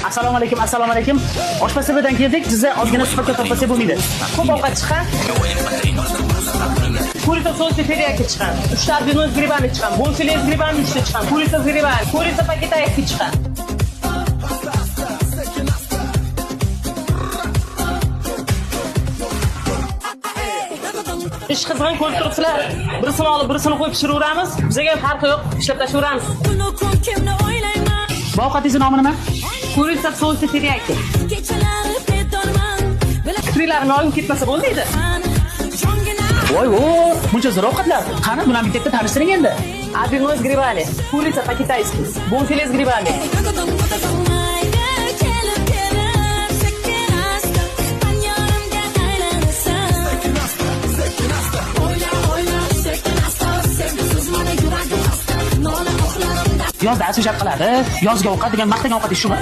Assalomu alaykum, assalomu alaykum. Oshpaztepadan keldik. Sizga ozgina suhbatga to'xtasak bo'lmaydi. Ko'p ovqat chiqqan. Kurica sousli teriyaki chiqqan. 3 ta albinoz gribani chiqqan. Bonfiles gribani 3 ta chiqqan. Kurica gribani, kurica paketi 2 chiqqan. Ish qizg'in ko'rib turibsizlar. Birisini olib, birisini qo'yib pishiraveramiz. Bizga farqi yo'q, ishlab tashlayveramiz. Bu ovqatingiz nomi nima? Kurica sousli teriyaki. Fikrlarini olib ketmasa bo'lmaydi. Voy, buncha zo'r ovqatlar. Qani, bilan bitta tanishtiring endi. Albinoz gribani, kurica paketayski, bonfiles gribani. Yozda asujat qiladi. Yozga ovqat degan maqtagan ovqatingiz shumi?